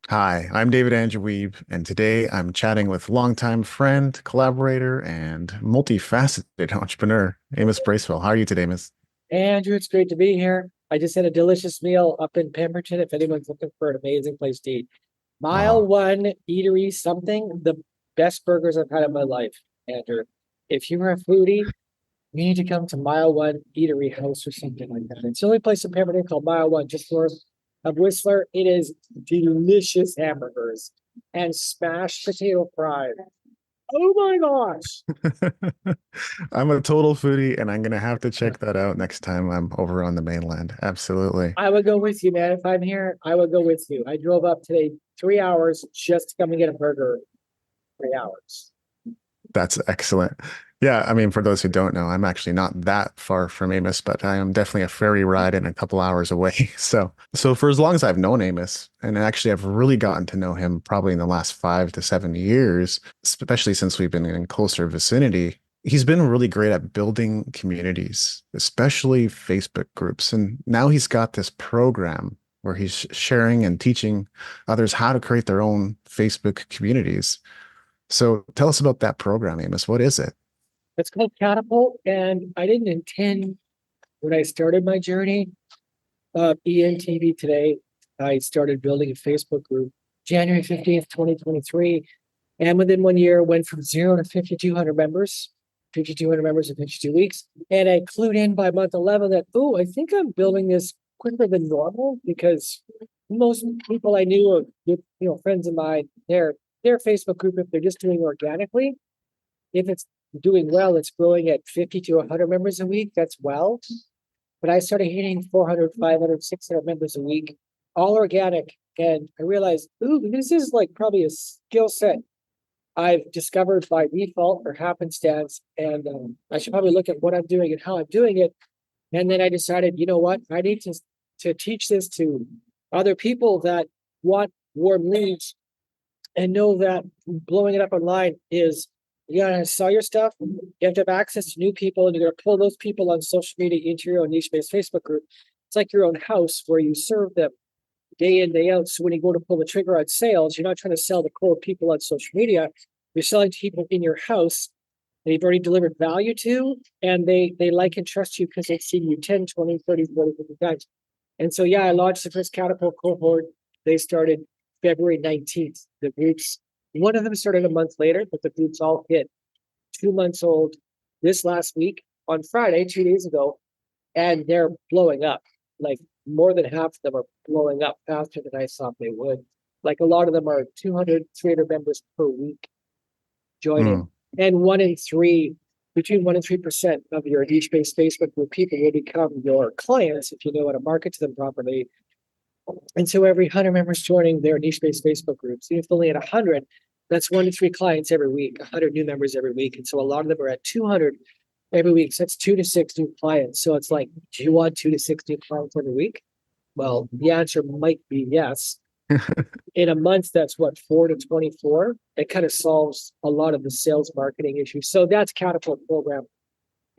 Hi, I'm David Andrew Weeb, and today I'm chatting with longtime friend, collaborator, and multifaceted entrepreneur, Amos Bracewell. How are you today, Miss? Andrew, it's great to be here. I just had a delicious meal up in Pemberton. If anyone's looking for an amazing place to eat, Mile Oh, One Eatery, something the best burgers I've had in my life, Andrew. If you're a foodie, you need to come to Mile One Eatery House or something like that. It's the only place in Pemberton called Mile One, just north of Whistler. It is delicious hamburgers and smashed potato fries. Oh my gosh. I'm a total foodie, and I'm gonna have to check that out next time I'm over on the mainland. Absolutely. I would go with you, man. If I'm here, I would go with you. I drove up today 3 hours just to come and get a burger. 3 hours. That's excellent. Yeah, I mean, for those who don't know, I'm actually not that far from Amos, but I am definitely a ferry ride and a couple hours away. So for as long as I've known Amos, and actually I've really gotten to know him probably in the last 5 to 7 years, especially since we've been in closer vicinity, he's been really great at building communities, especially Facebook groups. And now he's got this program where he's sharing and teaching others how to create their own Facebook communities. So tell us about that program, Amos. What is it? It's called Catapult, and I didn't intend when I started my journey. ENTV today, I started building a Facebook group January 15th, 2023. And within 1 year, went from zero to 5,200 members, 5,200 members in 52 weeks. And I clued in by month 11 that, oh, I think I'm building this quicker than normal because most people I knew are, friends of mine, their Facebook group, if they're just doing organically, if it's doing well, it's growing at 50 to 100 members a week. That's well. But I started hitting 400, 500, 600 members a week, all organic. And I realized, ooh, this is like probably a skill set I've discovered by default or happenstance. And I should probably look at what I'm doing and how I'm doing it. And then I decided, you know what? I need to teach this to other people that want warm leads and know that blowing it up online is you gotta sell your stuff, you have to have access to new people, and you're gonna pull those people on social media into your own niche-based Facebook group. It's like your own house where you serve them day in, day out. So when you go to pull the trigger on sales, you're not trying to sell to cold people on social media. You're selling to people in your house that you've already delivered value to, and they like and trust you because they've seen you 10, 20, 30, 40, 50 times. And so, yeah, I launched the first Catapult cohort. They started February 19th. The groups, one of them started a month later, but the groups all hit 2 months old this last week on Friday, 2 days ago, and they're blowing up. Like more than half of them are blowing up faster than I thought they would. Like a lot of them are 200, 300 members per week joining. Hmm. And between 1 and 3% of your niche-based Facebook group people will become your clients if you know how to market to them properly. And so every 100 members joining their niche-based Facebook groups, even if only at 100, that's 1 to 3 clients every week, 100 new members every week. And so a lot of them are at 200 every week. So that's 2 to 6 new clients. So it's like, do you want 2 to 6 new clients every week? Well, the answer might be yes. In a month, that's what, 4 to 24. It kind of solves a lot of the sales marketing issues. So that's Catapult program.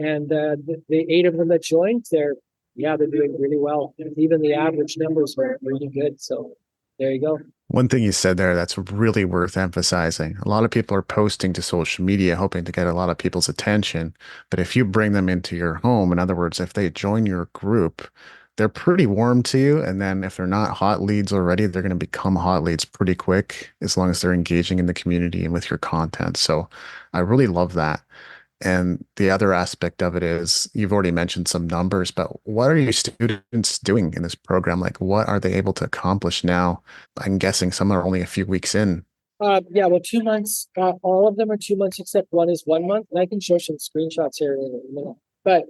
And the 8 of them that joined, they're doing really well. Even the average numbers are really good. So there you go. One thing you said there that's really worth emphasizing. A lot of people are posting to social media hoping to get a lot of people's attention. But if you bring them into your home, in other words, if they join your group, they're pretty warm to you. And then if they're not hot leads already, they're going to become hot leads pretty quick as long as they're engaging in the community and with your content. So I really love that. And the other aspect of it is you've already mentioned some numbers, but what are your students doing in this program? Like, what are they able to accomplish now? I'm guessing some are only a few weeks in. Yeah, well, 2 months, all of them are 2 months except one is 1 month. And I can show some screenshots here in a minute. But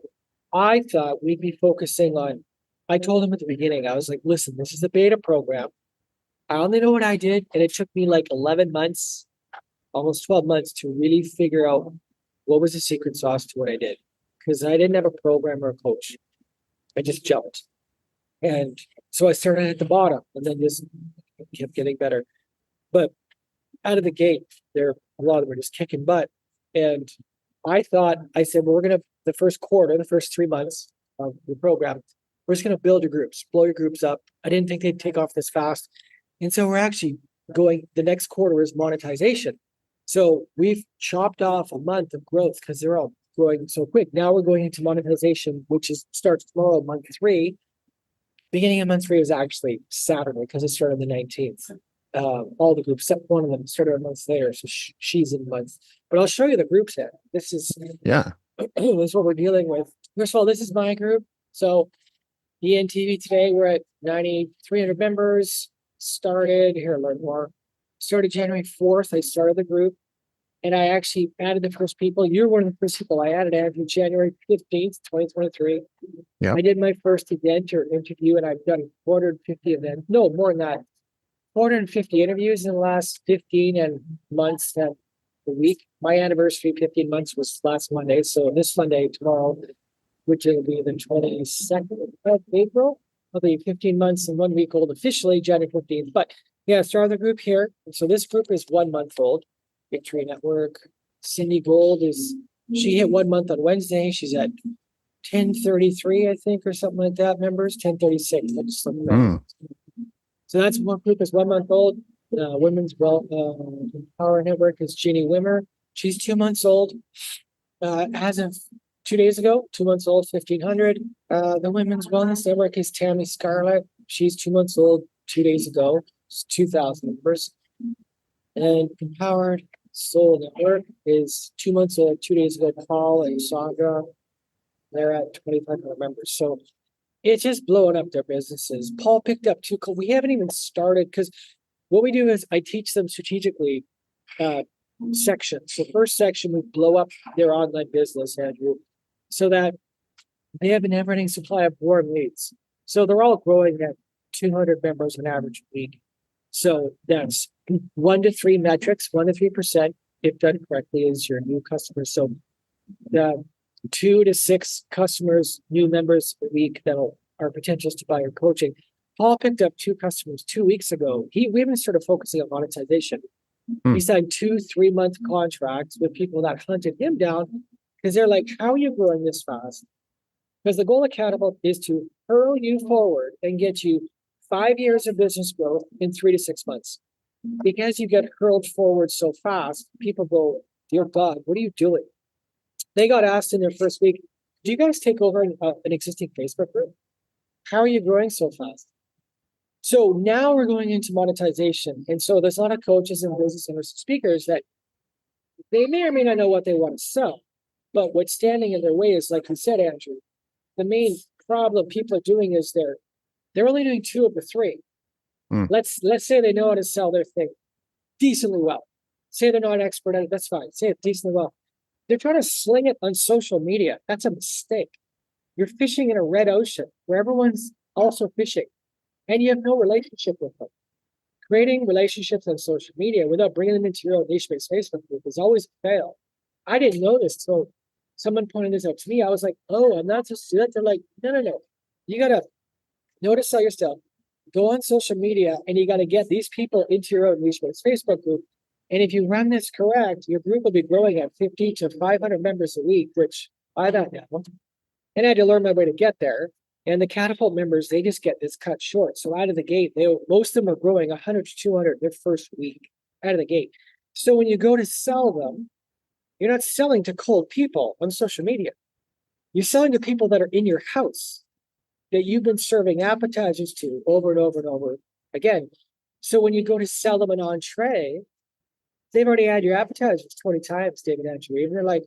I thought we'd be focusing on, I told them at the beginning, I was like, listen, this is a beta program. I only know what I did, and it took me like 11 months, almost 12 months to really figure out what was the secret sauce to what I did. Because I didn't have a program or a coach. I just jumped. And so I started at the bottom and then just kept getting better. But out of the gate, a lot of them are just kicking butt. And I said, well, we're gonna the first quarter, the first 3 months of the program, we're just gonna build your groups, blow your groups up. I didn't think they'd take off this fast. And so we're actually going, the next quarter is monetization. So we've chopped off a month of growth because they're all growing so quick. Now we're going into monetization, which starts tomorrow, month 3. Beginning of month 3 was actually Saturday because it started on the 19th. All the groups, except one of them, started a month later, so she's in month. But I'll show you the groups here. This is Yeah. this is what we're dealing with. First of all, this is my group. So ENTV today, we're at 9,300 members. Started here, learn more. Started January 4th. I started the group, and I actually added the first people. You're one of the first people I added. Andrew, January 15th, 2023. Yeah. I did my first event or interview, and I've done 450 events. No, more than that. 450 interviews in the last 15 months and a week. My anniversary, 15 months, was last Monday. So this Monday, tomorrow, which will be the 22nd of April, I'll be 15 months and 1 week old officially, January 15th. But yeah, start the group here. So this group is 1 month old. Victory Network. Cindy Gold she hit 1 month on Wednesday. She's at 1033, I think, or something like that, members. 1036. I just looked Mm. So that's one group is 1 month old. Women's Power Network is Jeannie Wimmer. She's 2 months old. As of 2 days ago, 2 months old, 1,500. The Women's Wellness Network is Tammy Scarlett. She's 2 months old, 2 days ago. It's 2,000 members. And Empowered Soul Network is 2 months old, 2 days ago. Paul and Sandra, they're at 2,500 members. So it's just blowing up their businesses. Paul picked up 2. We haven't even started because what we do is I teach them strategically sections. So first section, we blow up their online business, Andrew, so that they have an never-ending supply of warm leads. So they're all growing at 200 members on average a week. So that's 1 to 3 metrics, 1 to 3%, if done correctly, is your new customers. So the 2 to 6 customers, new members a week that are potentials to buy your coaching. Paul picked up 2 customers 2 weeks ago. We even started focusing on monetization. He signed 2 3-month contracts with people that hunted him down because they're like, how are you growing this fast? Because the goal of Catapult is to hurl you forward and get you 5 years of business growth in 3 to 6 months. Because you get hurled forward so fast, people go, dear God, what are you doing? They got asked in their first week, do you guys take over an existing Facebook group? How are you growing so fast? So now we're going into monetization. And so there's a lot of coaches and business owners and speakers that they may or may not know what they want to sell. But what's standing in their way is, like you said, Andrew, the main problem people are doing is they're only doing 2 of the 3. Let's say they know how to sell their thing decently well. Say they're not an expert at it, that's fine. Say it decently well. They're trying to sling it on social media. That's a mistake. You're fishing in a red ocean where everyone's also fishing, and you have no relationship with them. Creating relationships on social media without bringing them into your own niche-based Facebook group is always a fail. I didn't know this until someone pointed this out to me. I was like, oh, I'm not supposed to do that. They're like, no. You got to know to sell your stuff. Go on social media, and you got to get these people into your own niche-based Facebook group. And if you run this correct, your group will be growing at 50 to 500 members a week, which I don't know. And I had to learn my way to get there. And the Catapult members, they just get this cut short. So out of the gate, most of them are growing 100 to 200 their first week out of the gate. So when you go to sell them, you're not selling to cold people on social media. You're selling to people that are in your house that you've been serving appetizers to over and over and over again. So when you go to sell them an entree, they've already had your appetizers 20 times, David Andrew. And they're like,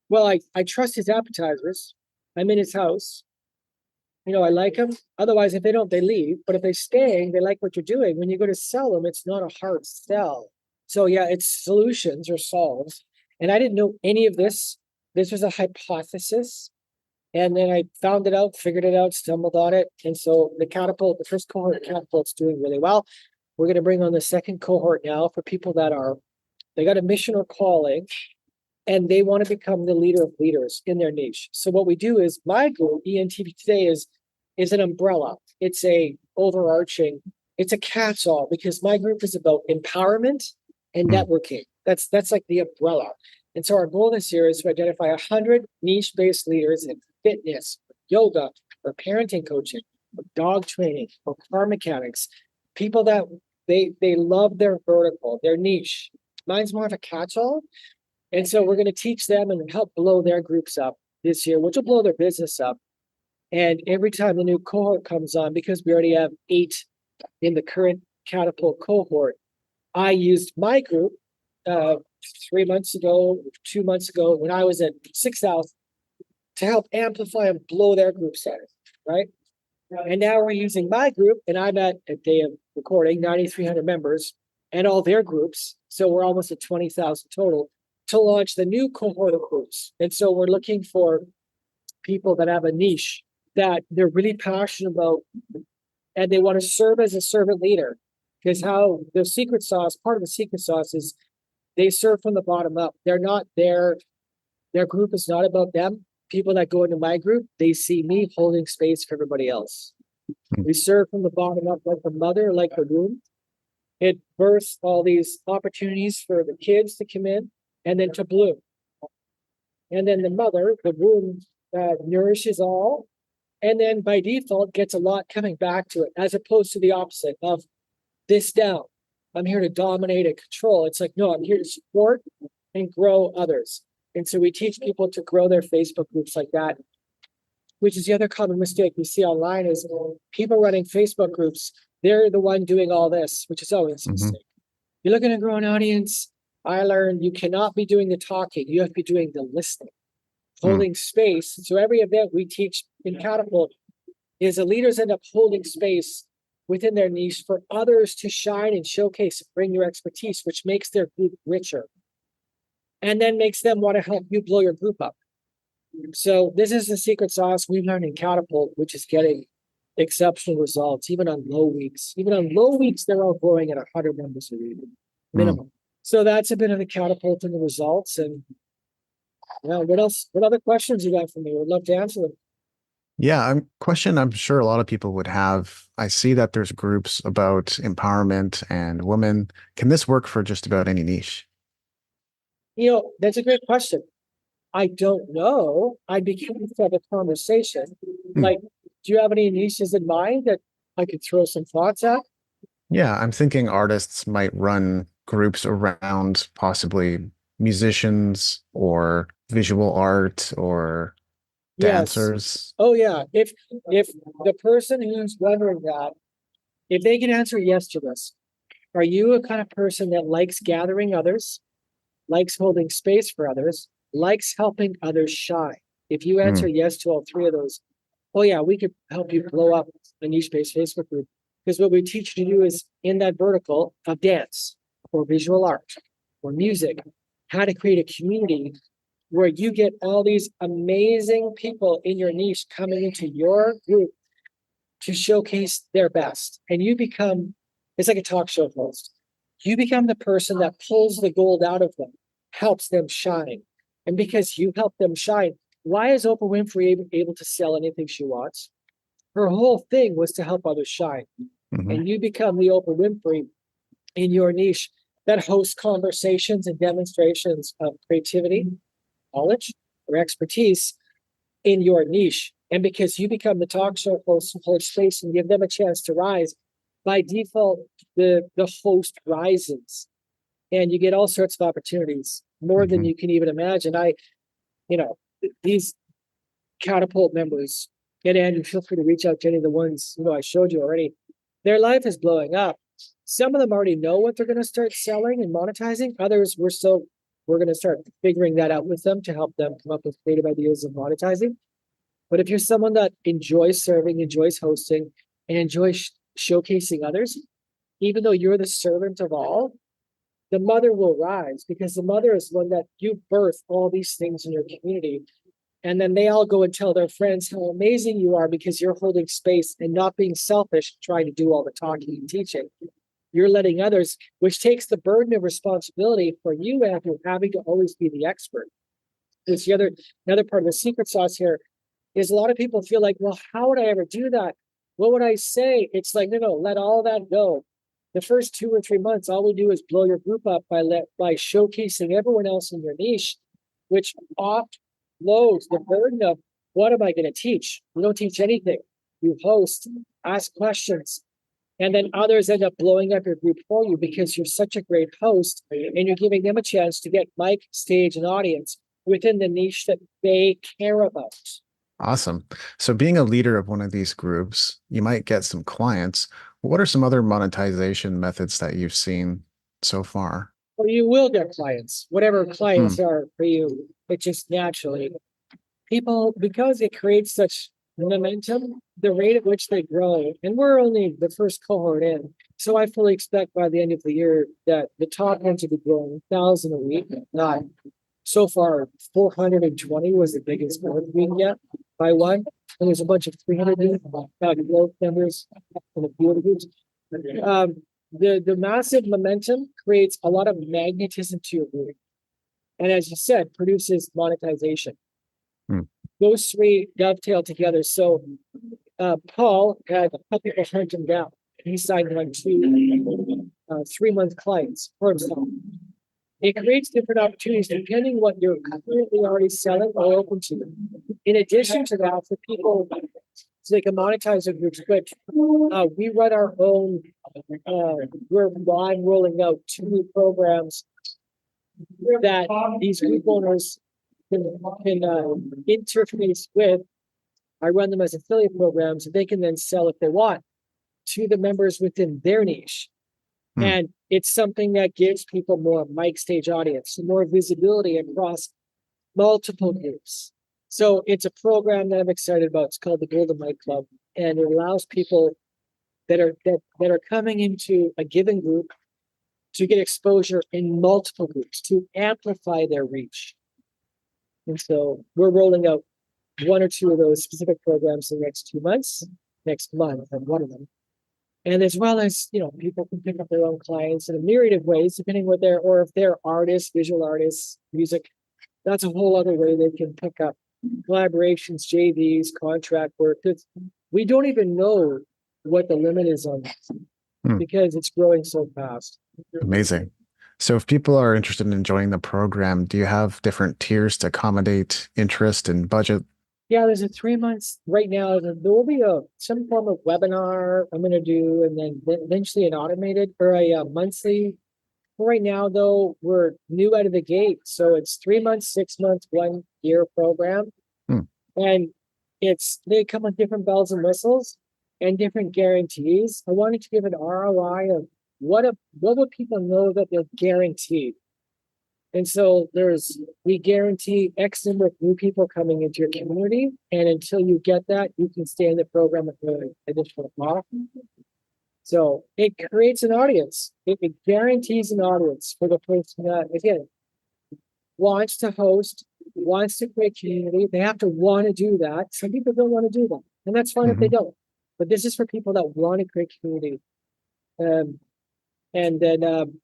well, I trust his appetizers. I'm in his house. I like them. Otherwise, if they don't, they leave. But if they stay, they like what you're doing. When you go to sell them, it's not a hard sell. So yeah, it's solutions or solves. And I didn't know any of this. This was a hypothesis. And then I found it out, figured it out, stumbled on it. And so the first cohort of Catapult's doing really well. We're going to bring on the second cohort now for people that they got a mission or calling, and they want to become the leader of leaders in their niche. So what we do is my group, ENTV today, is an umbrella. It's a overarching, it's a catch-all, because my group is about empowerment and networking. That's like the umbrella. And so our goal this year is to identify 100 niche-based leaders in fitness, yoga, or parenting coaching, or dog training, or car mechanics, people that They love their vertical, their niche. Mine's more of a catch-all. And so we're going to teach them and help blow their groups up this year, which will blow their business up. And every time the new cohort comes on, because we already have 8 in the current Catapult cohort, I used my group 3 months ago, 2 months ago, when I was at 6,000 to help amplify and blow their group size, right? And now we're using my group, and I'm at day of recording 9,300 members and all their groups. So we're almost at 20,000 total to launch the new cohort of groups. And so we're looking for people that have a niche that they're really passionate about and they want to serve as a servant leader. Because how the secret sauce, part of the secret sauce is they serve from the bottom up. They're not their group is not about them. People that go into my group, they see me holding space for everybody else. We serve from the bottom up like the mother, like the womb. It births all these opportunities for the kids to come in and then to bloom. And then the mother, the womb, nourishes all. And then by default gets a lot coming back to it, as opposed to the opposite of this down. I'm here to dominate and control. It's like, no, I'm here to support and grow others. And so we teach people to grow their Facebook groups like that, which is the other common mistake we see online is people running Facebook groups. They're the one doing all this, which is always a mistake. You're looking to grow an audience. I learned you cannot be doing the talking. You have to be doing the listening, holding space. So every event we teach in Catapult is the leaders end up holding space within their niche for others to shine and showcase and bring your expertise, which makes their group richer and then makes them want to help you blow your group up. So this is the secret sauce we've learned in Catapult, which is getting exceptional results, even on low weeks. Even on low weeks, they're all growing at 100 members a week, minimum. So that's a bit of the Catapult and the results. And what else? What other questions you got for me? Would love to answer them. Yeah, question I'm sure a lot of people would have. I see that there's groups about empowerment and women. Can this work for just about any niche? That's a great question. I don't know. I'd be curious to have a conversation. Like, do you have any niches in mind that I could throw some thoughts at? Yeah, I'm thinking artists might run groups around possibly musicians or visual art or Yes. dancers. Oh yeah. If the person who's wondering that, if they can answer yes to this, are you a kind of person that likes gathering others, likes holding space for others, likes helping others shine? If you answer yes to all 3 of those, oh yeah, we could help you blow up a niche-based Facebook group. Because what we teach you to do is in that vertical of dance or visual art or music, how to create a community where you get all these amazing people in your niche coming into your group to showcase their best. And you become, it's like a talk show host. You become the person that pulls the gold out of them, helps them shine. And because you help them shine, why is Oprah Winfrey able to sell anything she wants? Her whole thing was to help others shine. And you become the Oprah Winfrey in your niche that hosts conversations and demonstrations of creativity, knowledge, or expertise in your niche. And because you become the talk show host and hold space and give them a chance to rise, by default, the host rises and you get all sorts of opportunities, more than you can even imagine. These Catapult members, and Andrew, feel free to reach out to any of the ones, I showed you already. Their life is blowing up. Some of them already know what they're going to start selling and monetizing. Others, we're going to start figuring that out with them to help them come up with creative ideas of monetizing. But if you're someone that enjoys serving, enjoys hosting, and enjoys showcasing others, even though you're the servant of all, the mother will rise, because the mother is one that you birth all these things in your community. And then they all go and tell their friends how amazing you are because you're holding space and not being selfish, trying to do all the talking and teaching. You're letting others, which takes the burden of responsibility for you after having to always be the expert. It's another part of the secret sauce here is a lot of people feel like, well, how would I ever do that? What would I say? It's like, no, let all that go. The first 2 or 3 months, all we do is blow your group up by showcasing everyone else in your niche, which offloads the burden of what am I going to teach? We don't teach anything. You host, ask questions, And then others end up blowing up your group for you because you're such a great host and you're giving them a chance to get mic, stage, and audience within the niche that they care about. Awesome. So being a leader of one of these groups, you might get some clients. What are some other monetization methods that you've seen so far? Or you will get clients, whatever Hmm. clients are for you. It just naturally, people, because it creates such momentum, the rate at which they grow, and we're only the first cohort in. So I fully expect by the end of the year that the top ones will be growing 1,000 a week. Not so far, 420 was the biggest growth week yet by one. And there's a bunch of 300 growth numbers in a few of the groups. The massive momentum creates a lot of magnetism to your group. And as you said, produces monetization. Hmm. Those three dovetail together. So Paul had a couple people hunt him down. He signed on 2 3-month clients for himself. It creates different opportunities depending what you're currently already selling or open to. In addition to that, for people, so they can monetize their groups quick, we run our own, we're live rolling out 2 new programs that these group owners can interface with. I run them as affiliate programs that they can then sell if they want to the members within their niche. Hmm. And it's something that gives people more mic stage audience, more visibility across multiple groups. So it's a program that I'm excited about. It's called the Golden Mic Club, and it allows people that are coming into a given group to get exposure in multiple groups to amplify their reach. And so we're rolling out 1 or 2 of those specific programs in the next 2 months, next month, and one of them. And as well as, people can pick up their own clients in a myriad of ways, depending what or if they're artists, visual artists, music, that's a whole other way they can pick up collaborations, JVs, contract work. We don't even know what the limit is on this because it's growing so fast. Amazing. So if people are interested in joining the program, do you have different tiers to accommodate interest and budget? Yeah, there's a 3 months right now. There will be some form of webinar I'm going to do, and then eventually an automated or a monthly. Right now, though, we're new out of the gate, so it's 3 months, 6 months, 1 year program, and they come with different bells and whistles and different guarantees. I wanted to give an ROI of what would people know that they're guaranteed. And so we guarantee X number of new people coming into your community. And until you get that, you can stay in the program with an additional cost. So it creates an audience. It guarantees an audience for the person that, again, wants to host, wants to create community. They have to want to do that. Some people don't want to do that. And that's fine if they don't. But this is for people that want to create community. And then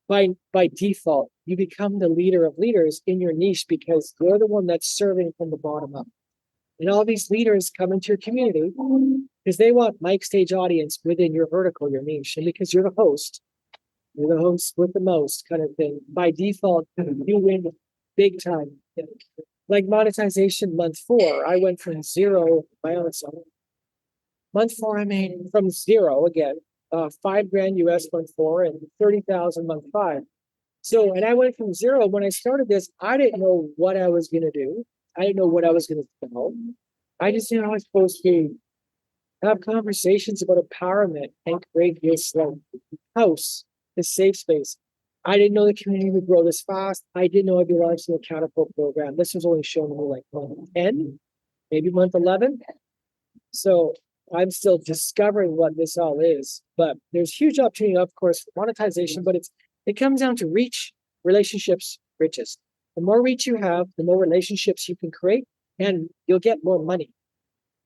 by default, you become the leader of leaders in your niche because you're the one that's serving from the bottom up. And all these leaders come into your community because they want mic stage audience within your vertical, your niche. And because you're the host with the most kind of thing. By default, you win big time. Like monetization month 4, I went from 0 my own self. Month 4, I made from 0 again. $5,000 US month 4 and 30,000 month 5. So, and I went from 0 when I started this. I didn't know what I was going to do. I didn't know what I was going to sell. I just knew I was supposed to have conversations about empowerment and create this house, this safe space. I didn't know the community would grow this fast. I didn't know I'd be launching a Catapult program. This was only shown to me like month 10, maybe month 11. So I'm still discovering what this all is, but there's huge opportunity, of course, for monetization, but it comes down to reach, relationships, riches. The more reach you have, the more relationships you can create, and you'll get more money.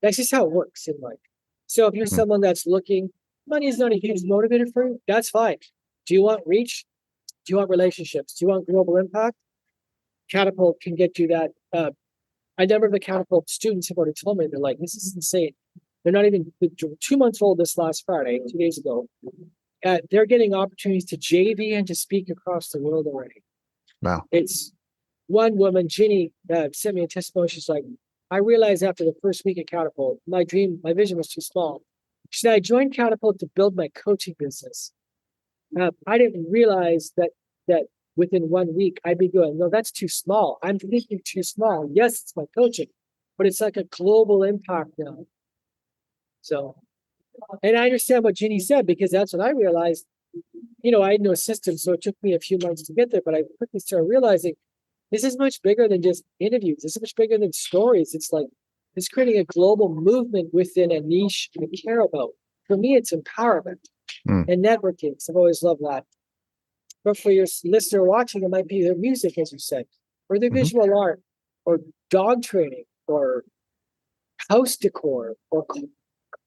That's just how it works in life. So if you're someone that's looking, money is not a huge motivator for you, that's fine. Do you want reach? Do you want relationships? Do you want global impact? Catapult can get you that. A number of the Catapult students have already told me, they're like, this is insane. They're not even 2 months old this last Friday, 2 days ago. They're getting opportunities to JV and to speak across the world already. Wow. It's one woman, Ginny, sent me a testimony. She's like, I realized after the first week at Catapult, my vision was too small. She said, I joined Catapult to build my coaching business. I didn't realize that within 1 week I'd be going, no, that's too small. I'm thinking too small. Yes, it's my coaching, but it's like a global impact now. So, and I understand what Ginny said, because that's what I realized. I had no system, so it took me a few months to get there, but I quickly started realizing this is much bigger than just interviews. This is much bigger than stories. It's creating a global movement within a niche I care about. For me, it's empowerment and networking. So I've always loved that. But for your listener watching, it might be their music, as you said, or their visual art, or dog training, or house decor, or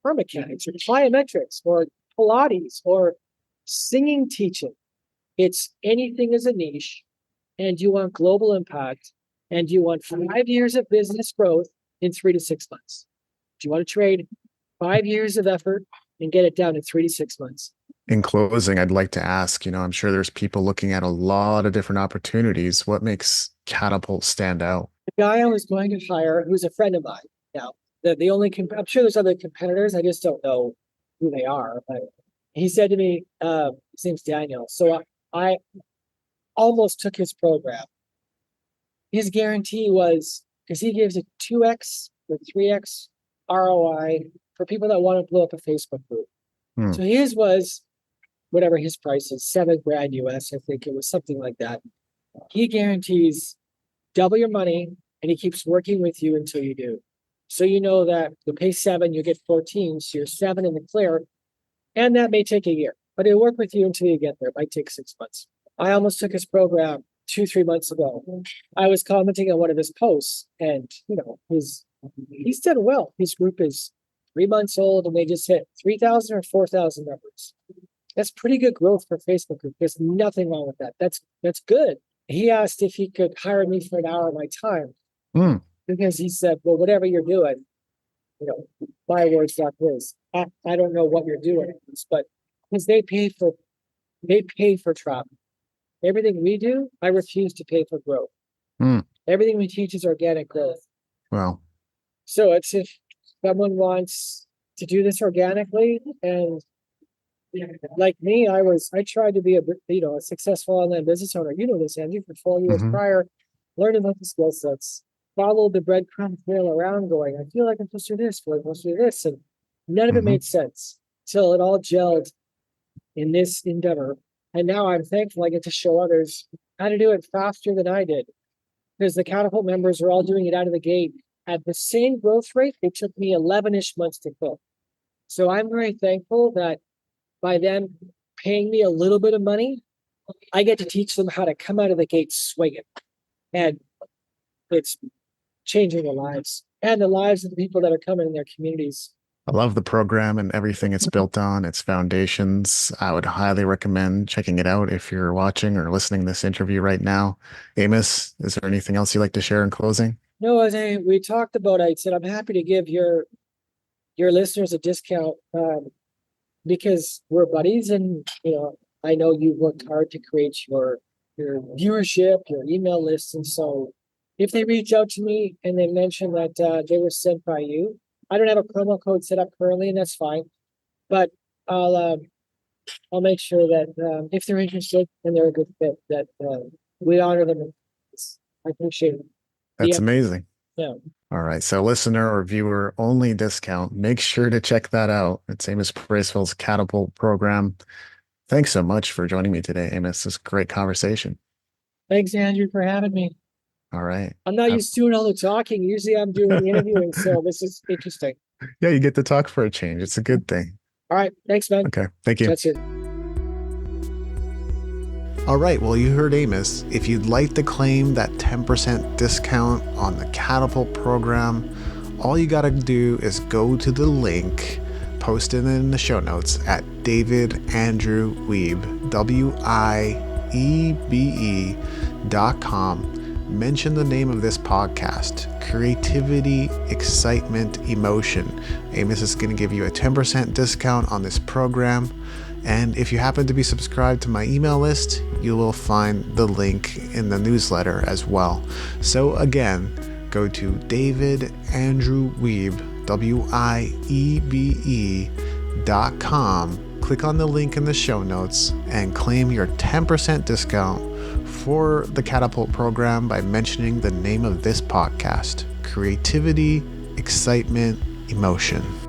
car mechanics, or plyometrics, or Pilates, or singing teaching. It's anything as a niche, and you want global impact, and you want 5 years of business growth in 3 to 6 months. Do you want to trade 5 years of effort and get it down in 3 to 6 months? In closing, I'd like to ask, I'm sure there's people looking at a lot of different opportunities. What makes Catapult stand out? The guy I was going to hire, who's a friend of mine now, the only, I'm sure there's other competitors, I just don't know who they are, but he said to me, his name's Daniel. So I almost took his program. His guarantee was, because he gives a 2x or 3x ROI for people that want to blow up a Facebook group. So his was, whatever his price is, $7,000 US, I think it was something like that. He guarantees double your money, and he keeps working with you until you do. So you know that you'll pay 7, you get 14, so you're 7 in the clear, and that may take a year, but it'll work with you until you get there. It might take 6 months. I almost took his program 2-3 months ago. I was commenting on one of his posts, and he's done well. His group is 3 months old, and they just hit 3,000 or 4,000 members. That's pretty good growth for Facebook group. There's nothing wrong with that. That's good. He asked if he could hire me for an hour of my time, because he said, well, whatever you're doing, my words, not his. I don't know what you're doing, but because they pay for travel. Everything we do, I refuse to pay for growth. Everything we teach is organic growth. Well, so it's if someone wants to do this organically, and like me, I tried to be a successful online business owner. You know this, Andrew, for 4 years prior, learned about the skill sets, followed the breadcrumb trail around going, I feel like I'm supposed to do this, I'm supposed to do this. And none of it made sense till it all gelled in this endeavor. And now I'm thankful I get to show others how to do it faster than I did, because the Catapult members are all doing it out of the gate at the same growth rate. It took me 11-ish months to cook. So I'm very thankful that by them paying me a little bit of money, I get to teach them how to come out of the gate swinging. And it's changing their lives and the lives of the people that are coming in their communities. I love the program and everything it's built on, its foundations. I would highly recommend checking it out if you're watching or listening to this interview right now. Amos, is there anything else you'd like to share in closing? No, as we talked about, I said I'm happy to give your listeners a discount because we're buddies, and I know you've worked hard to create your viewership, your email list, and so if they reach out to me and they mention that they were sent by you, I don't have a promo code set up currently, and that's fine. But I'll make sure that if they're interested and they're a good fit, that we honor them. I appreciate it. That's amazing. Yeah. All right. So listener or viewer only discount. Make sure to check that out. It's Amos Bracewell's Catapult program. Thanks so much for joining me today, Amos. This is a great conversation. Thanks, Andrew, for having me. All right. I'm not used to doing all the talking. Usually I'm doing the interviewing, so this is interesting. Yeah, you get to talk for a change. It's a good thing. All right. Thanks, man. Okay. Thank you. That's it. All right, well, you heard Amos. If you'd like to claim that 10% discount on the Catapult program, all you got to do is go to the link posted in the show notes at davidandrewwiebe, WIEBE.com. Mention the name of this podcast, Creativity, Excitement, Emotion. Amos is going to give you a 10% discount on this program. And if you happen to be subscribed to my email list, you will find the link in the newsletter as well. So again, go to davidandrewwiebe, Organically.com. Click on the link in the show notes and claim your 10% discount for the Catapult program by mentioning the name of this podcast: Creativity, Excitement, Emotion.